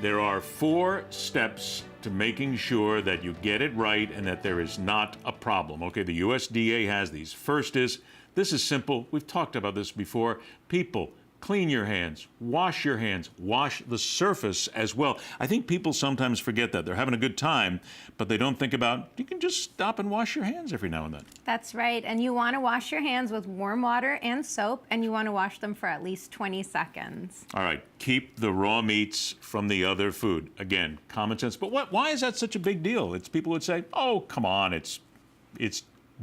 There are 4 steps to making sure that you get it right and that there is not a problem. Okay, the USDA has these. First is, this is simple. We've talked about this before. People, clean your hands, wash the surface as well. I think people sometimes forget that. They're having a good time, but they don't think about, you can just stop and wash your hands every now and then. That's right, and you want to wash your hands with warm water and soap, and you want to wash them for at least 20 seconds. All right, keep the raw meats from the other food. Again, common sense, but why is that such a big deal? It's people would say, oh, come on, it's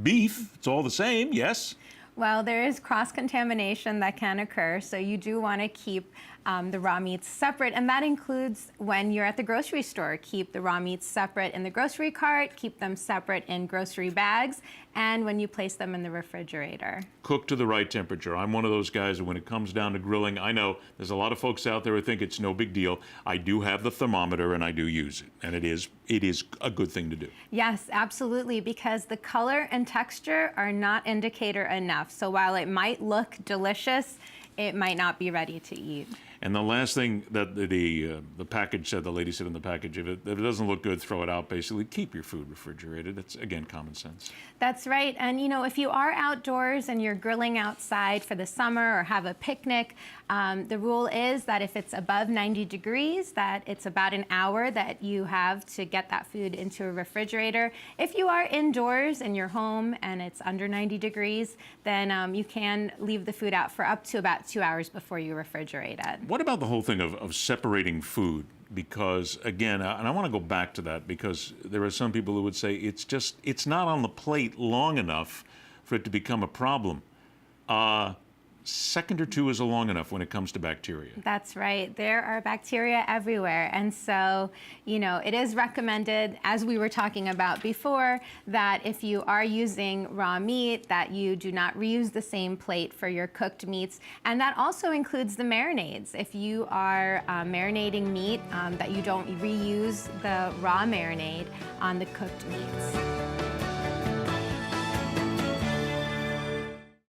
beef, it's all the same, yes? Well, there is cross-contamination that can occur, so you do want to keep the raw meats separate, and that includes when you're at the grocery store. Keep the raw meats separate in the grocery cart, keep them separate in grocery bags, and when you place them in the refrigerator. Cook to the right temperature. I'm one of those guys who, when it comes down to grilling, I know there's a lot of folks out there who think it's no big deal. I do have the thermometer and I do use it, and it is a good thing to do. Yes, absolutely, because the color and texture are not indicator enough. So while it might look delicious, it might not be ready to eat. And the last thing that the package said, the lady said in the package, if it doesn't look good, throw it out, basically. Keep your food refrigerated. It's, again, common sense. That's right. And, you know, if you are outdoors and you're grilling outside for the summer or have a picnic, the rule is that if it's above 90 degrees, that it's about an hour that you have to get that food into a refrigerator. If you are indoors in your home and it's under 90 degrees, then you can leave the food out for up to about 2 hours before you refrigerate it. What about the whole thing of separating food? Because, again, and I want to go back to that, because there are some people who would say it's not on the plate long enough for it to become a problem. Second or two is long enough when it comes to bacteria. That's right. There are bacteria everywhere. And so, you know, it is recommended, as we were talking about before, that if you are using raw meat, that you do not reuse the same plate for your cooked meats. And that also includes the marinades. If you are marinating meat, that you don't reuse the raw marinade on the cooked meats.